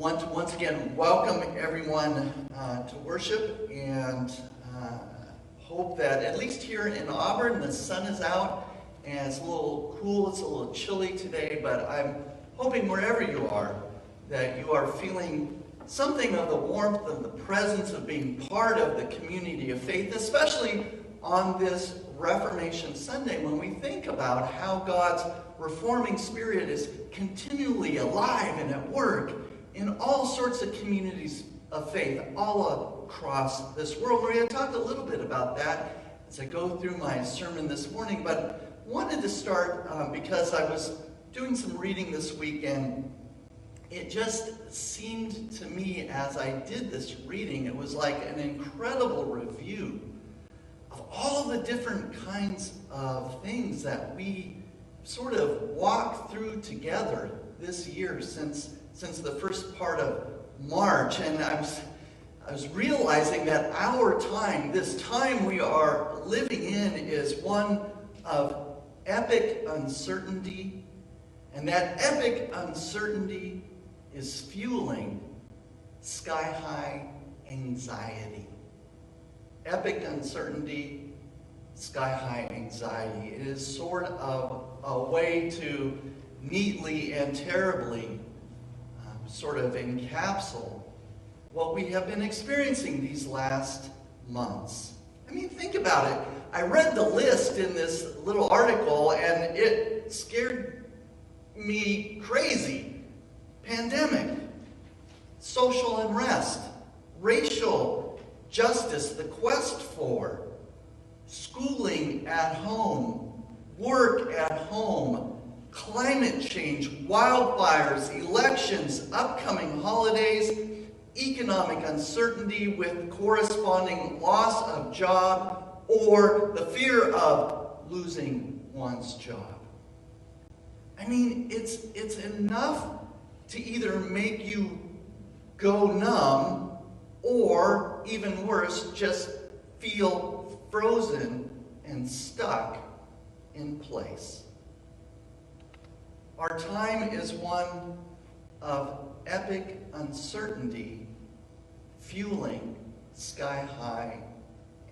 Want to once again welcome everyone to worship, and hope that at least here in Auburn the sun is out and it's a little cool, it's a little chilly today, but I'm hoping wherever you are that you are feeling something of the warmth of the presence of being part of the community of faith, especially on this Reformation Sunday when we think about how God's reforming spirit is continually alive and at work in all sorts of communities of faith all across this world. We're going to talk a little bit about that as I go through my sermon this morning, but wanted to start because I was doing some reading this week, and it just seemed to me as I did this reading, it was like an incredible review of all the different kinds of things that we sort of walked through together this year since the first part of March. And I was realizing that our time, this time we are living in, is one of epic uncertainty, and that epic uncertainty is fueling sky-high anxiety. Epic uncertainty, sky-high anxiety. It is sort of a way to neatly and terribly sort of encapsulate what we have been experiencing these last months. I mean, think about it. I read the list in this little article and it scared me crazy. Pandemic, social unrest, racial justice, the quest for, schooling at home, work at home, climate change, wildfires, elections, upcoming holidays, economic uncertainty with corresponding loss of job or the fear of losing one's job. I mean, it's enough to either make you go numb or, even worse, just feel frozen and stuck in place. Our time is one of epic uncertainty, fueling sky-high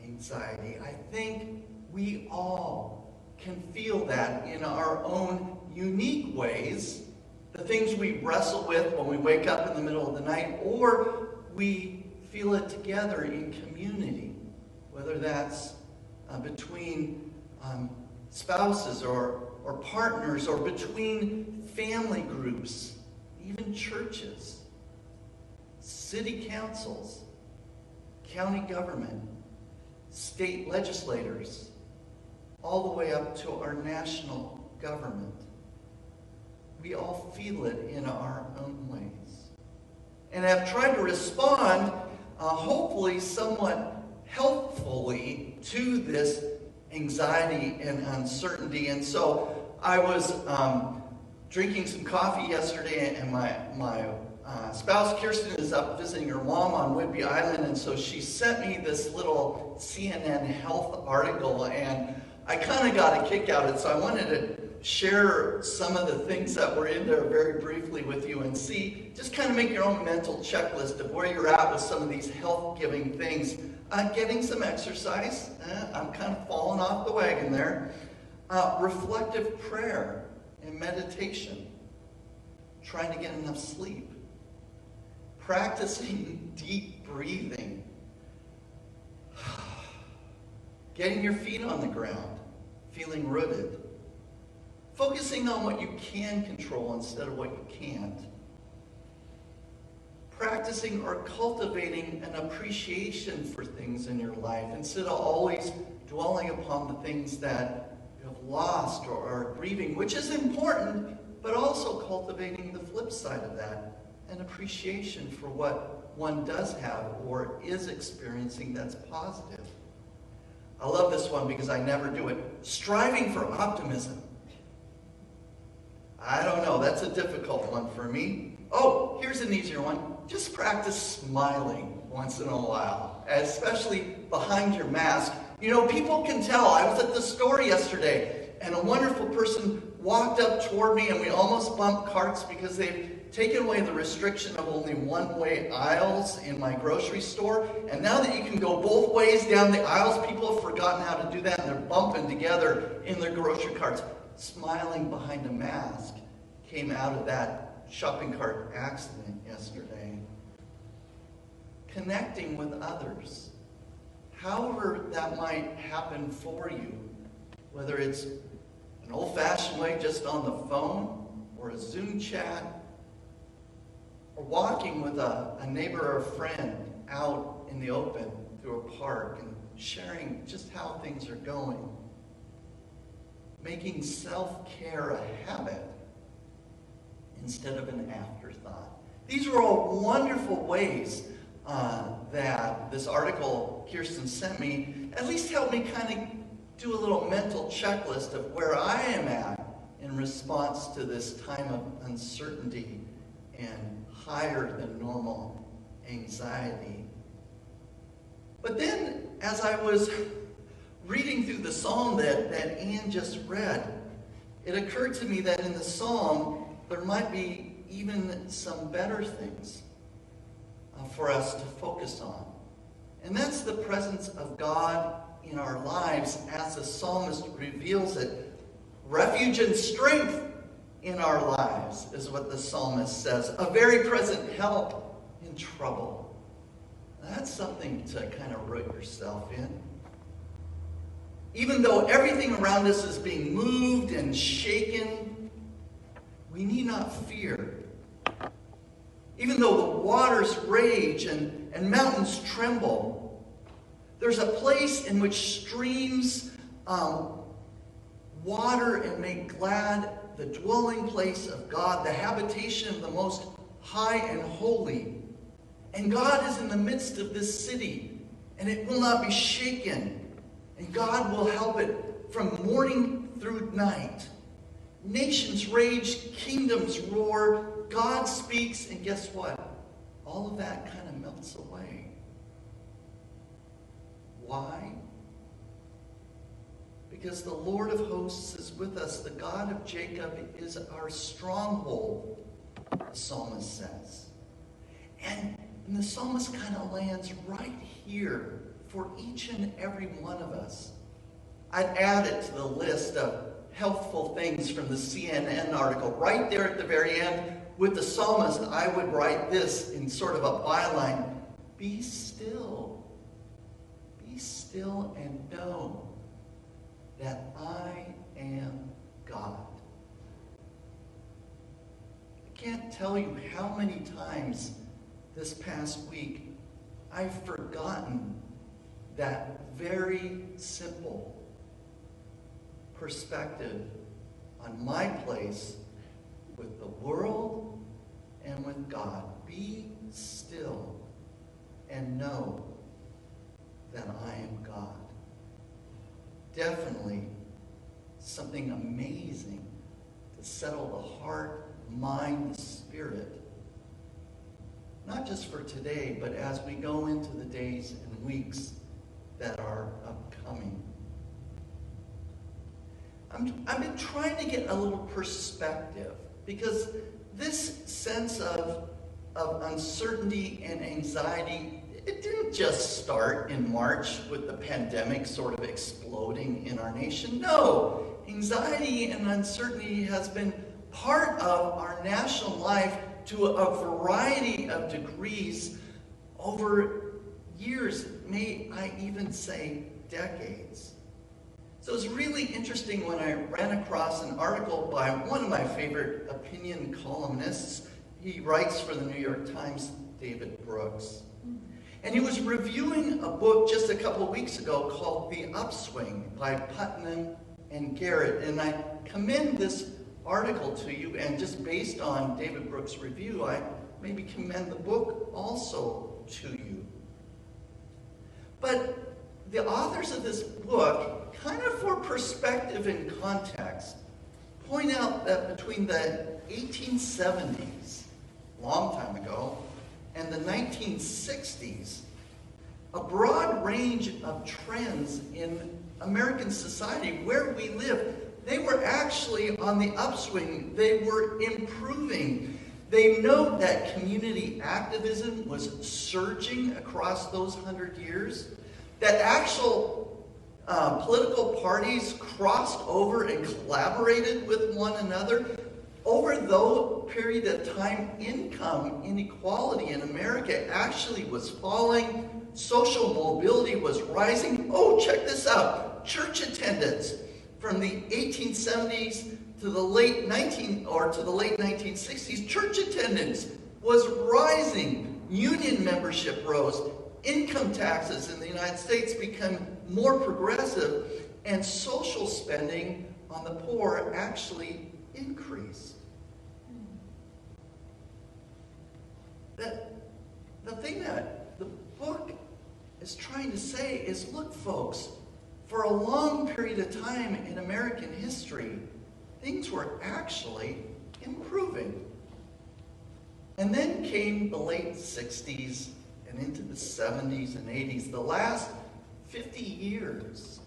anxiety. I think we all can feel that in our own unique ways, the things we wrestle with when we wake up in the middle of the night, or we feel it together in community, whether that's between spouses or partners, or between family groups, even churches, city councils, county government, state legislators, all the way up to our national government. We all feel it in our own ways, and have tried to respond, hopefully somewhat helpfully, to this anxiety and uncertainty. And so I was drinking some coffee yesterday, and my spouse Kirsten is up visiting her mom on Whidbey Island, and so she sent me this little CNN health article, and I kind of got a kick out of it, so I wanted to share some of the things that were in there very briefly with you and see, just kind of make your own mental checklist of where you're at with some of these health-giving things. Getting some exercise. I'm kind of falling off the wagon there. Reflective prayer and meditation. Trying to get enough sleep. Practicing deep breathing. Getting your feet on the ground. Feeling rooted. Focusing on what you can control instead of what you can't. Practicing or cultivating an appreciation for things in your life instead of always dwelling upon the things that you have lost or are grieving, which is important, but also cultivating the flip side of that, an appreciation for what one does have or is experiencing that's positive. I love this one because I never do it. Striving for optimism. I don't know, that's a difficult one for me. Oh, here's an easier one. Just practice smiling once in a while, especially behind your mask. You know, people can tell. I was at the store yesterday, and a wonderful person walked up toward me, and we almost bumped carts because they've taken away the restriction of only one-way aisles in my grocery store. And now that you can go both ways down the aisles, people have forgotten how to do that, and they're bumping together in their grocery carts. Smiling behind a mask came out of that shopping cart accident yesterday. Connecting with others, however that might happen for you, whether it's an old-fashioned way just on the phone, or a Zoom chat, or walking with a neighbor or a friend out in the open through a park and sharing just how things are going. Making self-care a habit instead of an afterthought. These are all wonderful ways that this article Kirsten sent me at least helped me kind of do a little mental checklist of where I am at in response to this time of uncertainty and higher than normal anxiety. But then, as I was reading through the psalm that Ann just read, it occurred to me that in the psalm there might be even some better things for us to focus on. And that's the presence of God in our lives as the psalmist reveals it. Refuge and strength in our lives is what the psalmist says. A very present help in trouble. That's something to kind of root yourself in. Even though everything around us is being moved and shaken, we need not fear. Even though the waters rage and mountains tremble, there's a place in which streams water and make glad the dwelling place of God, the habitation of the Most High and Holy. And God is in the midst of this city, and it will not be shaken. And God will help it from morning through night. Nations rage, kingdoms roar, God speaks, and guess what? All of that kind of melts away. Why? Because the Lord of hosts is with us. The God of Jacob is our stronghold, the psalmist says. And the psalmist kind of lands right here for each and every one of us. I'd add it to the list of helpful things from the CNN article. Right there at the very end, with the psalmist, I would write this in sort of a byline. Be still. Be still and know that I am God. I can't tell you how many times this past week I've forgotten that very simple perspective on my place with the world and with God. Be still and know that I am God. Definitely something amazing to settle the heart, mind, the spirit. Not just for today, but as we go into the days and weeks that are upcoming. I've been trying to get a little perspective, because this sense of uncertainty and anxiety, it didn't just start in March with the pandemic sort of exploding in our nation. No, anxiety and uncertainty has been part of our national life to a variety of degrees over years, may I even say decades. So it's really interesting when I ran across an article by one of my favorite opinion columnists. He writes for the New York Times, David Brooks. And he was reviewing a book just a couple of weeks ago called The Upswing by Putnam and Garrett. And I commend this article to you, and just based on David Brooks' review, I maybe commend the book also to you. But the authors of this book, kind of for perspective and context, point out that between the 1870s, a long time ago, and the 1960s, a broad range of trends in American society, where we live, they were actually on the upswing. They were improving. They note that community activism was surging across those 100 years, that actual political parties crossed over and collaborated with one another. Over the period of time, income inequality in America actually was falling. Social mobility was rising. Oh, check this out. Church attendance from the 1870s to the late 1960s, church attendance was rising. Union membership rose. Income taxes in the United States became more progressive, and social spending on the poor actually increased. The thing that the book is trying to say is, look, folks, for a long period of time in American history, things were actually improving. And then came the late 60s and into the 70s and 80s, the last 50 years.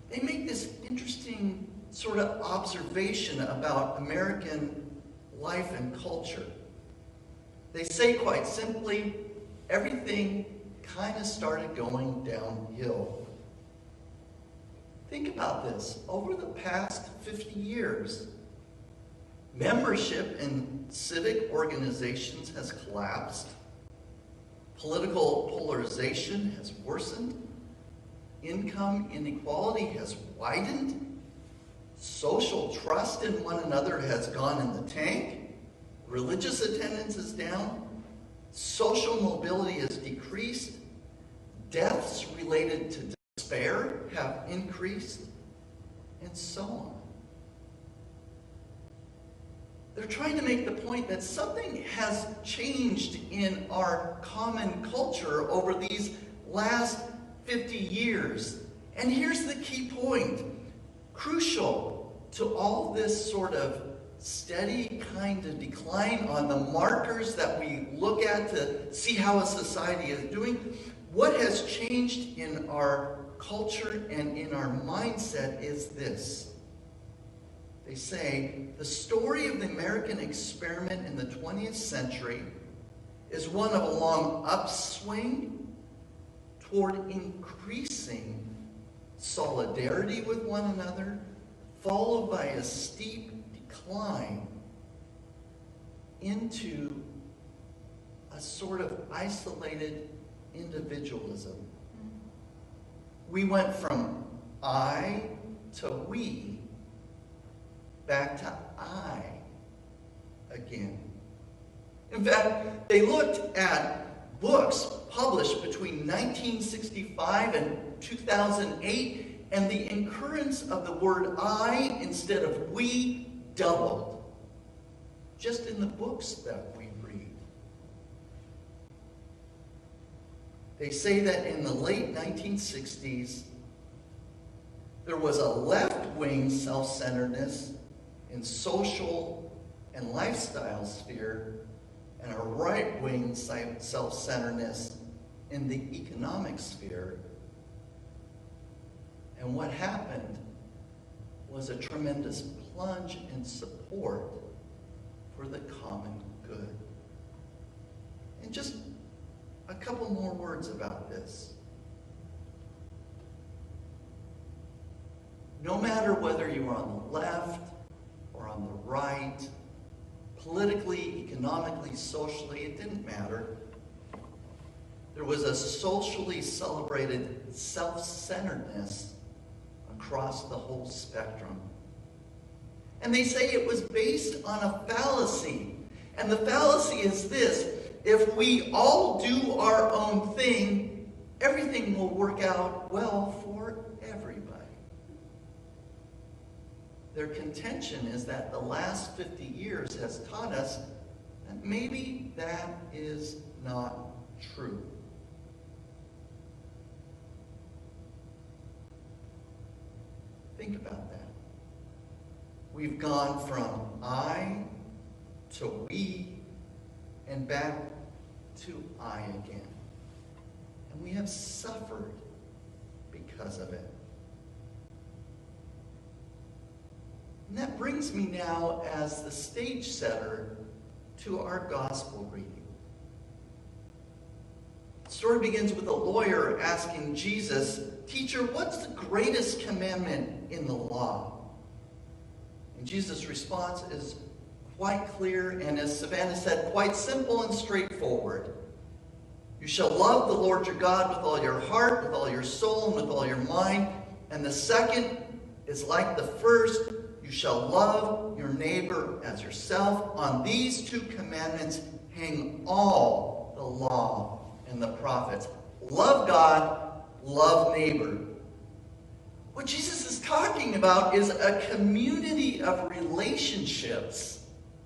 They make this interesting sort of observation about American life and culture. They say quite simply, everything kind of started going downhill. Think about this. Over the past 50 years, membership in civic organizations has collapsed. Political polarization has worsened. Income inequality has widened. Social trust in one another has gone in the tank. Religious attendance is down. Social mobility has decreased. Deaths related to despair have increased, and so on. They're trying to make the point that something has changed in our common culture over these last 50 years. And here's the key point. Crucial to all this sort of steady kind of decline on the markers that we look at to see how a society is doing, what has changed in our culture and in our mindset is this. They say the story of the American experiment in the 20th century is one of a long upswing toward increasing solidarity with one another, followed by a steep decline into a sort of isolated individualism. We went from I to we, back to I again. In fact, they looked at books published between 1965 and 2008, and the occurrence of the word I instead of we doubled, just in the books that we read. They say that in the late 1960s, there was a left-wing self-centeredness in social and lifestyle sphere, and a right-wing self-centeredness in the economic sphere. And what happened was a tremendous plunge in support for the common good. And just a couple more words about this. No matter whether you are on the left or on the right, politically, economically, socially, it didn't matter. There was a socially celebrated self-centeredness across the whole spectrum. And they say it was based on a fallacy. And the fallacy is this: if we all do our own thing, everything will work out well for everybody. Their contention is that the last 50 years has taught us that maybe that is not true. Think about that. We've gone from I to we and back to I again. And we have suffered because of it. And that brings me now, as the stage setter, to our gospel reading. The story begins with a lawyer asking Jesus, "Teacher, what's the greatest commandment in the law?" And Jesus' response is quite clear, and as Savannah said, quite simple and straightforward. You shall love the Lord your God with all your heart, with all your soul, and with all your mind. And the second is like the first. You shall love your neighbor as yourself. On these two commandments hang all the law and the prophets. Love God, love neighbor. What Jesus is talking about is a community of relationships.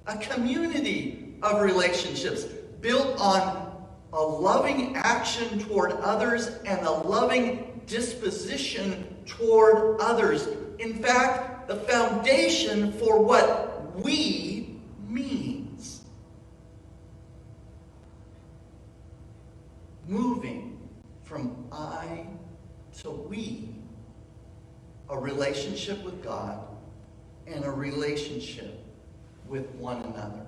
A community of relationships built on a loving action toward others and a loving disposition toward others. In fact, the foundation for what we means. Moving from I to we. A relationship with God and a relationship with one another.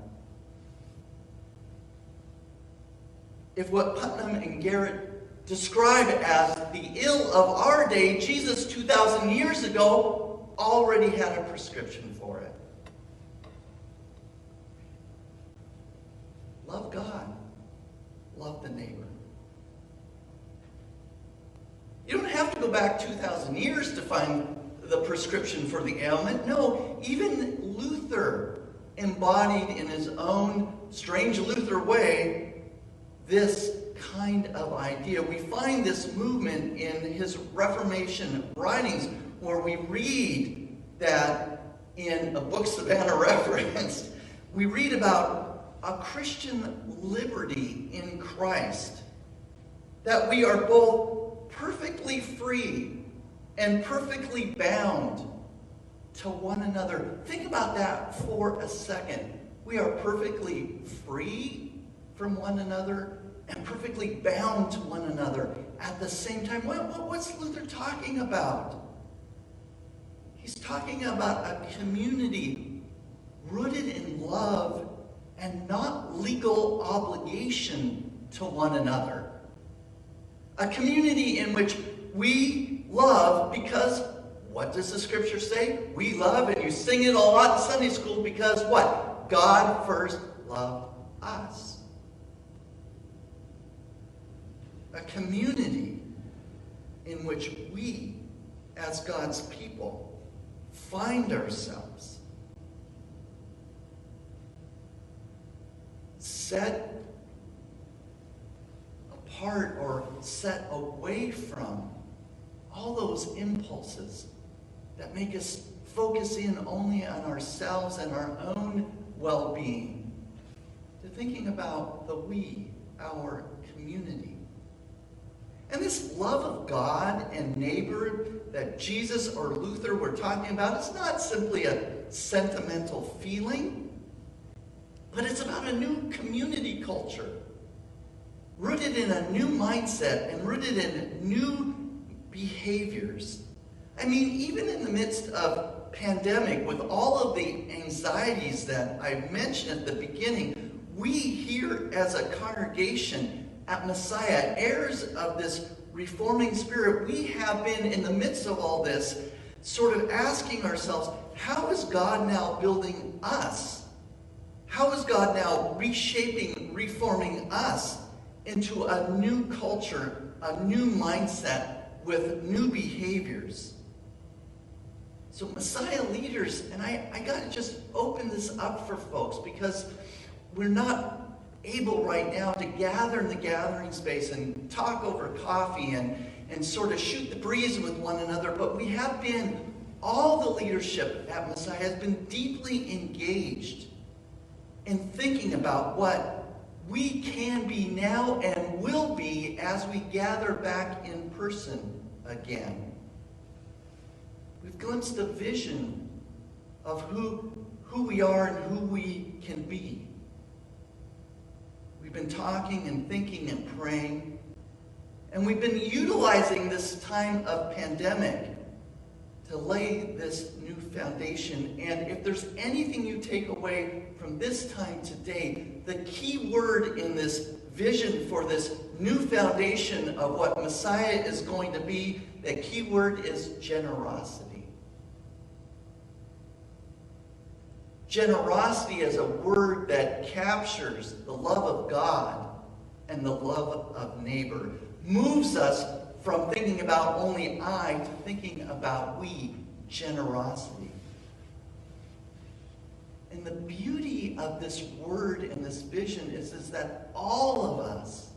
If what Putnam and Garrett describe as the ill of our day, Jesus 2,000 years ago already had a prescription for it. Love God. Love the neighbor. You don't have to go back 2,000 years to find the prescription for the ailment. No, even Luther embodied in his own strange Luther way this kind of idea. We find this movement in his Reformation writings, where we read that in a book Savannah referenced, we read about a Christian liberty in Christ, that we are both perfectly free and perfectly bound to one another. Think about that for a second. We are perfectly free from one another and perfectly bound to one another at the same time. What's Luther talking about? He's talking about a community rooted in love and not legal obligation to one another. A community in which we love because, what does the scripture say? We love, and you sing it a lot in Sunday school, because what? God first loved us. A community in which we, as God's people, find ourselves set apart or set away from all those impulses that make us focus in only on ourselves and our own well-being, to thinking about the we, our community. And this love of God and neighbor that Jesus or Luther were talking about, it's not simply a sentimental feeling, but it's about a new community culture, rooted in a new mindset and rooted in new behaviors. I mean, even in the midst of pandemic, with all of the anxieties that I mentioned at the beginning, we here as a congregation at Messiah, heirs of this reforming spirit, we have been in the midst of all this sort of asking ourselves, how is God now building us? How is God now reshaping, reforming us into a new culture, a new mindset with new behaviors? So Messiah leaders, and I got to just open this up for folks, because we're not able right now to gather in the gathering space and talk over coffee and sort of shoot the breeze with one another, but we have been, all the leadership at Messiah has been deeply engaged in thinking about what we can be now and will be as we gather back in person again. We've glimpsed a vision of who we are and who we can be. We've been talking and thinking and praying, and we've been utilizing this time of pandemic to lay this new foundation. And if there's anything you take away from this time today, the key word in this vision for this new foundation of what Messiah is going to be, the key word is generosity. Generosity is a word that captures the love of God and the love of neighbor, moves us from thinking about only I to thinking about we, generosity. And the beauty of this word and this vision is that all of us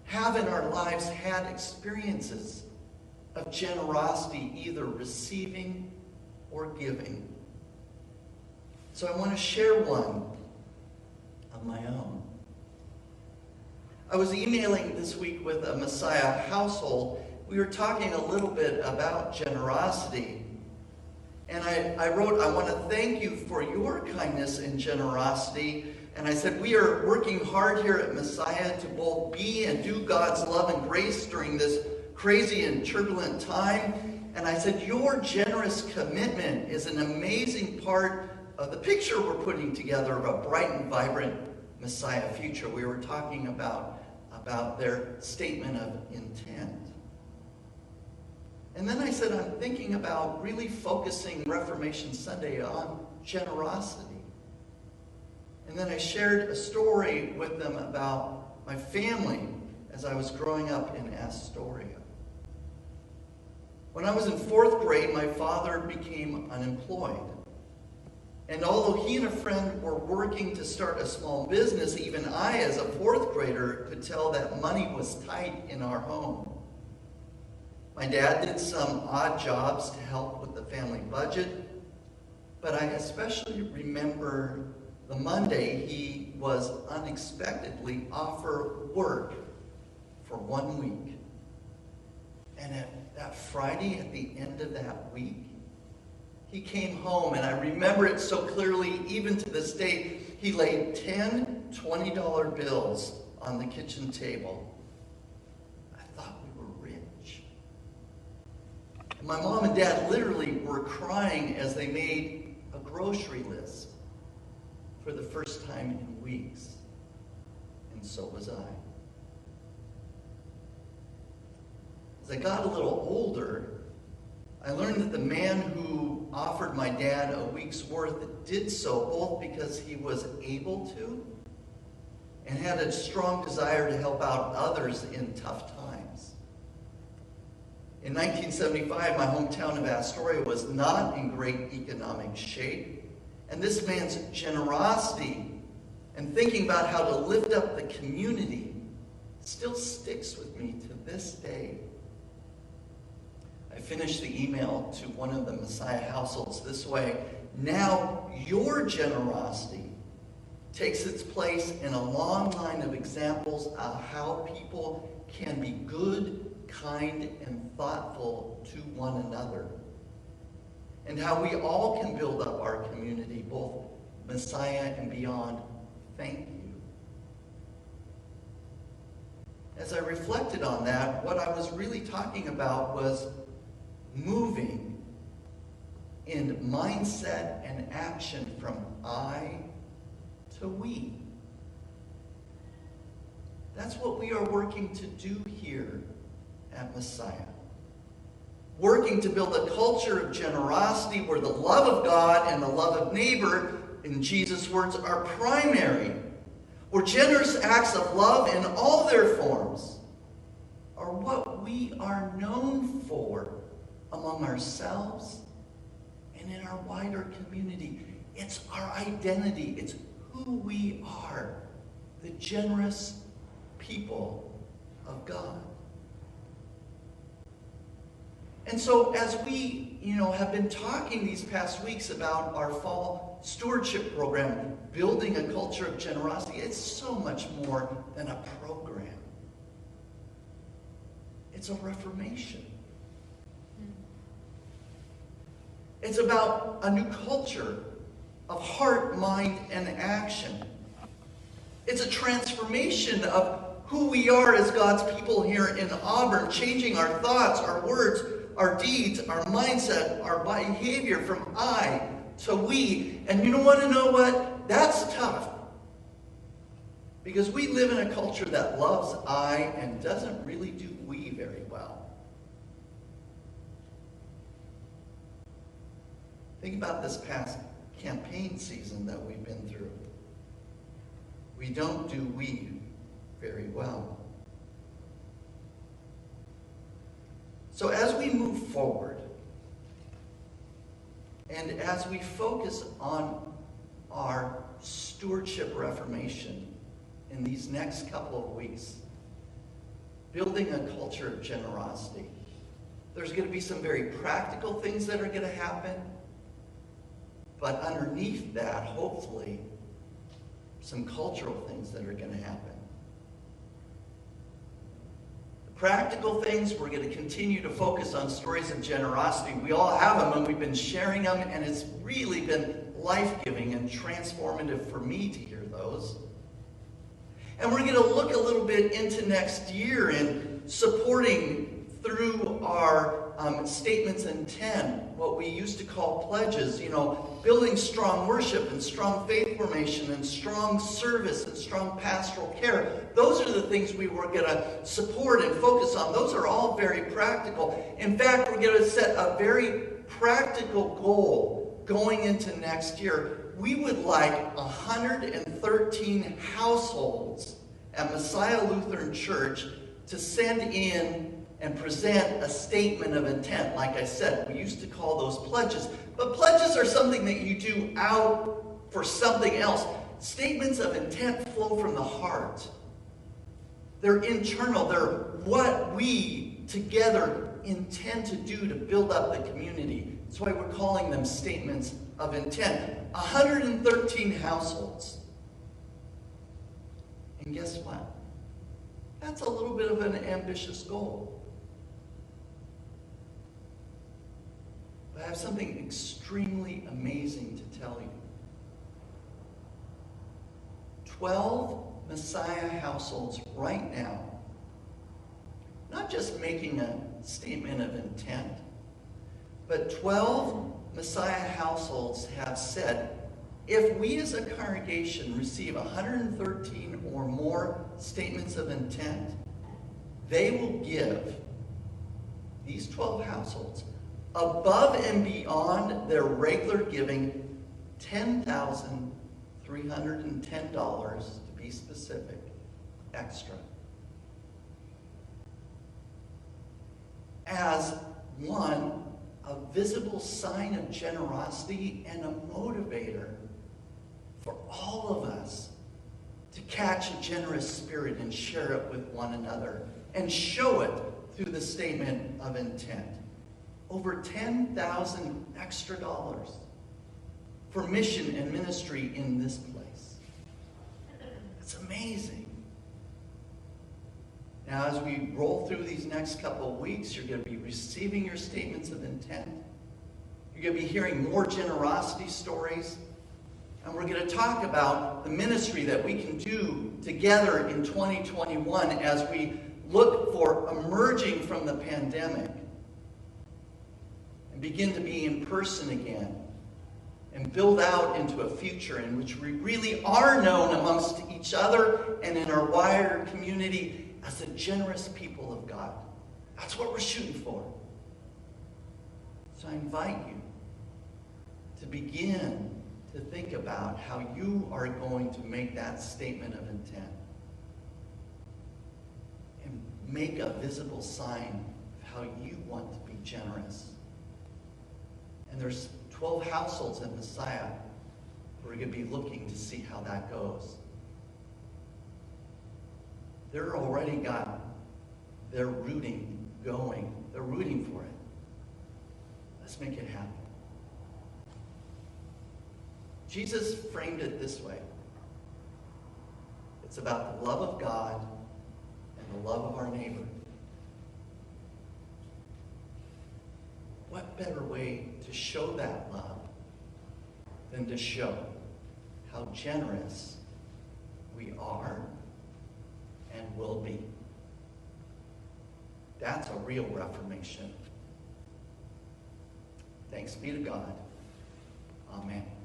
have in our lives had experiences of generosity, either receiving or giving. So I want to share one of my own. I was emailing this week with a Messiah household. We were talking a little bit about generosity. And I wrote, I want to thank you for your kindness and generosity. And I said, we are working hard here at Messiah to both be and do God's love and grace during this crazy and turbulent time. And I said, your generous commitment is an amazing part of the picture we're putting together of a bright and vibrant Messiah future. We were talking about their statement of intent. And then I said, I'm thinking about really focusing Reformation Sunday on generosity. And then I shared a story with them about my family as I was growing up in Astoria. When I was in 4th grade, my father became unemployed. And although he and a friend were working to start a small business, even I, as a 4th grader, could tell that money was tight in our home. My dad did some odd jobs to help with the family budget, but I especially remember the Monday he was unexpectedly offered work for 1 week. And at that Friday, at the end of that week, he came home, and I remember it so clearly, even to this day. He laid 10 $20 bills on the kitchen table. I thought we were rich. And my mom and dad literally were crying as they made a grocery list for the first time in weeks. And so was I. As I got a little older, I learned that the man who offered my dad a week's worth did so both because he was able to and had a strong desire to help out others in tough times. In 1975, my hometown of Astoria was not in great economic shape, and this man's generosity and thinking about how to lift up the community still sticks with me to this day. I finished the email to one of the Messiah households this way. Now your generosity takes its place in a long line of examples of how people can be good, kind, and thoughtful to one another. And how we all can build up our community, both Messiah and beyond. Thank you. As I reflected on that, what I was really talking about was moving in mindset and action from I to we. That's what we are working to do here at Messiah. Working to build a culture of generosity where the love of God and the love of neighbor, in Jesus' words, are primary. Where generous acts of love in all their forms are what we are known for among ourselves and in our wider community. It's our identity. It's who we are, the generous people of God. And so as we, have been talking these past weeks about our fall stewardship program, building a culture of generosity, it's so much more than a program. It's a reformation. It's about a new culture of heart, mind, and action. It's a transformation of who we are as God's people here in Auburn, changing our thoughts, our words, our deeds, our mindset, our behavior from I to we. And you want to know what? That's tough. Because we live in a culture that loves I and doesn't really do we very well. Think about this past campaign season that we've been through. We don't do we very well. So as we move forward, and as we focus on our stewardship reformation in these next couple of weeks, building a culture of generosity, there's going to be some very practical things that are going to happen, but underneath that, hopefully, some cultural things that are going to happen. Practical things, we're going to continue to focus on stories of generosity. We all have them, and we've been sharing them, and it's really been life-giving and transformative for me to hear those. And we're going to look a little bit into next year in supporting through our statements of intent, what we used to call pledges, building strong worship and strong faith formation and strong service and strong pastoral care. Those are the things we were going to support and focus on. Those are all very practical. In fact, we're going to set a very practical goal going into next year. We would like 113 households at Messiah Lutheran Church to send in and present a statement of intent. Like I said, we used to call those pledges. But pledges are something that you do out for something else. Statements of intent flow from the heart. They're internal. They're what we together intend to do to build up the community. That's why we're calling them statements of intent. 113 households. And guess what? That's a little bit of an ambitious goal. But I have something extremely amazing to tell you. 12 Messiah households right now, not just making a statement of intent, but 12 Messiah households have said, if we as a congregation receive 113 or more statements of intent, they will give these 12 households, above and beyond their regular giving, $10,310, to be specific, extra, as one, a visible sign of generosity and a motivator for all of us to catch a generous spirit and share it with one another and show it through the statement of intent. Over 10,000 extra dollars for mission and ministry in this place. It's amazing. Now, as we roll through these next couple of weeks, you're going to be receiving your statements of intent. You're going to be hearing more generosity stories. And we're going to talk about the ministry that we can do together in 2021 as we look for emerging from the pandemic and begin to be in person again and build out into a future in which we really are known amongst each other and in our wider community as a generous people of God. That's what we're shooting for. So I invite you to begin to think about how you are going to make that statement of intent and make a visible sign of how you want to be generous. And there's 12 households in Messiah who are going to be looking to see how that goes. They're already got their rooting going. They're rooting for it. Let's make it happen. Jesus framed it this way. It's about the love of God and the love of our neighbor. What better way to show that love than to show how generous we are and will be? That's a real reformation Thanks be to God. Amen.